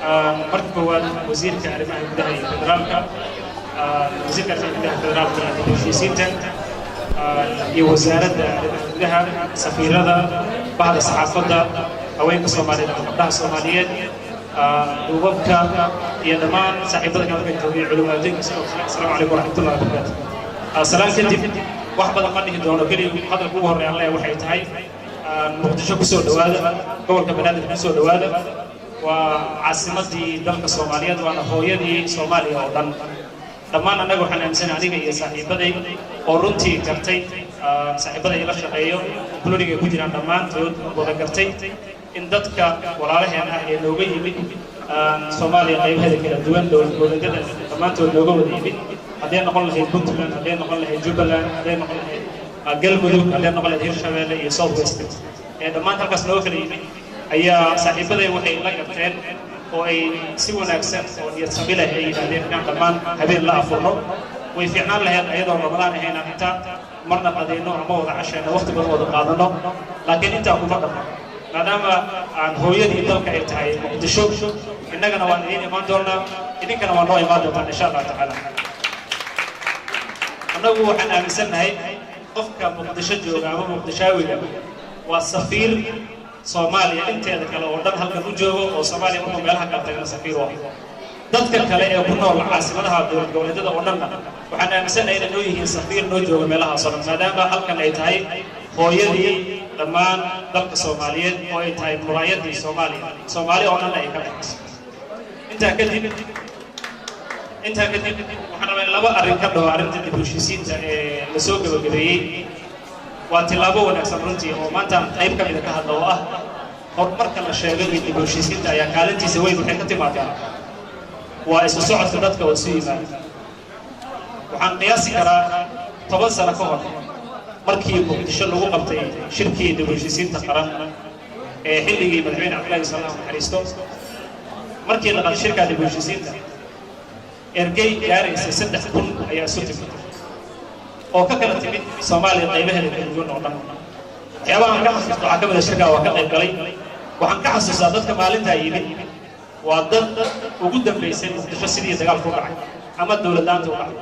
marka koowaad wasiirka arrimaha gudaha iyo federaalka wasiirka arrimaha gudaha federaalka iyo heshiisiinta iyo wasaaradda arrimaha gudaha safiirada bahda saxaafadda haweenka Soomaaliyeed iyo gabdhaha Soomaaliyeed duubabka iyo dhammaan saaxiibada kala joogay culimada assalaamu calaykum waraxmatullaahi wabarakaatuh salaam kadib wax badan ma dhihi doono kaliya hadalka ugu horeeya alle waxay tahay muqdisho ku soo dhawaada gobolka banaadir ku soo dhawaada waa caasimadii dalka Soomaaliyeed waana hooyadii Soomaaliya oo dhan dhammaan anaga waxaan aaminsanahay aniga iyo saaxiibaday oo runtii gartay saaxiibaday la shaqeeyo kulliga ku jiraan dhammaantood wada gartay in dadka walaalaheena ah ee looga yimid Soomaaliya qaybaheeda kala duwan dowladda dhammaantood looga wada yimid haddii noqon lahayd Puntland haddii noqon lahayd Jubbaland haddii noqon lahayd galmudug haddii noqon lahayd Hirshabelle iyo South West ee dhammaan halkaas loo kala yimid ayaa saaxiibaday waxay la garteen oo ay si wanaagsan oo niyad sami leh ay yiraahdeen inaan dhammaan habeen la afurno way fiicnaan lahayd ayadoo Ramadaan ahayn inta marna qadayno ama wada cashayno waqti badan wada qaadano laakiin inta kuma dhaqmo maadaama aan hooyadii dalka ay tahay Muqdisho innagana waan idin imaan doonaa idinkana waan noo imaan doontaa insha Allah taala anagu waxaan aaminsanahay qofka Muqdisho jooga ama Muqdishaawiga waa safiir Soomaaliya inteeda kale oo dhan halkan u joogo oo Soomaaliya markuu meelaha kala tagana safiir waa dadka kale ee ku nool caasimadaha dowlad goboleedyada oo dhan waxaan aaminsanahay inay noo yihiin safiir noo jooga meelaha soo maadaama halkan ay tahay hooyadii dhammaan dalka Soomaaliyeed oo ay tahay muraayadii Soomaaliya oo dhan ay ka dhigtay inta kadib waxaan rabaa laba arrin ka dhaw arrinta dib u heshiisiinta ee la soo gabagabeeyay waa tilaabo wanaagsan runtii oo maanta qayb ka mid ah ka hadlo ah horumarka la sheegay dib u heshiisiinta ayaa kaalintiisa weyn waxay ka timaadaa waa isu socodka dadka oo sii yimaada waxaan qiyaasi karaa 10 sano ka hor markii Muqdisho lagu qabtay shirkii dib u heshiisiinta qaran ee xilligii madaxweyne Cabdullaahi sallallahu alayhi wasallam markii la qabtay shirka dib u heshiisiinta ergey gaaraysa 3,000 ayaa soo timid oo ka kala timid Soomaaliya qaybaheeda kala duwan oo dhan waxyaabaha aan ka xasuusto waxaa ka mid ah shirka waa ka qayb galay waxaan ka xasuustaa dadka maalinta yimid waa dad ugu dambeysay Muqdisho sidii dagaalku u dhacay ama dowladdaanta u dhacay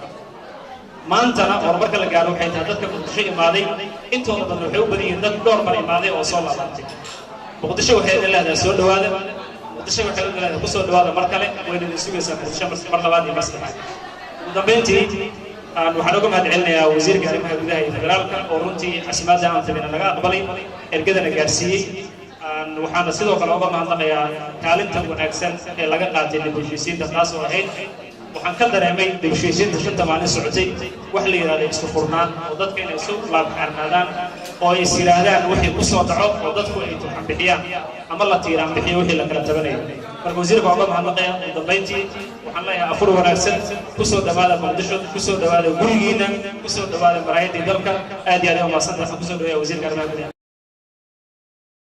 maantana horumarka la gaaro waxay tahay dadka Muqdisho imaaday intooda badan waxay u badan yihiin dad dhowr mar imaaday oo soo laabtay Muqdisho waxay leedahay soo dhawaada Muqdisho waxay leedahay ku soo dhawaada mar kale wayna sugaysaa Muqdisho mar labaad iyo mar saddexaad ugu dambeyntii waxaan uga mahadcelinayaa wasiirka arrimaha gudaha iyo federaalka oo runtii casimaadda aan tabina laga aqbalay ergadana gaarsiiyey waxaana sidoo kale uga mahadnaqayaa kaalinta wanaagsan ee laga qaatay dib u heshiisiinta taas oo ahayd waxaan ka dareemay dib u heshiisiinta 5 maalin socotay wax la yiraahdo isku furnaan oo dadka inay soo laabxarnaadaan oo ay siraahdaan wixii ku soo dhaco oo dadku ay tuxan bixiyaan ama la tiiraan bixiyo wixii la kala tabanayo marka wasiirka uga mahadnaqayaa ugu dambeyntii waxaan leeyahay afur wanaagsan ku soo dhawaada Muqdisho ku soo dhawaada gurigiina ku soo dhawaada maraayadii dalka aad iyo aad u mahadsantahay ku soo dhawaada wasiirka arrimaha gudaha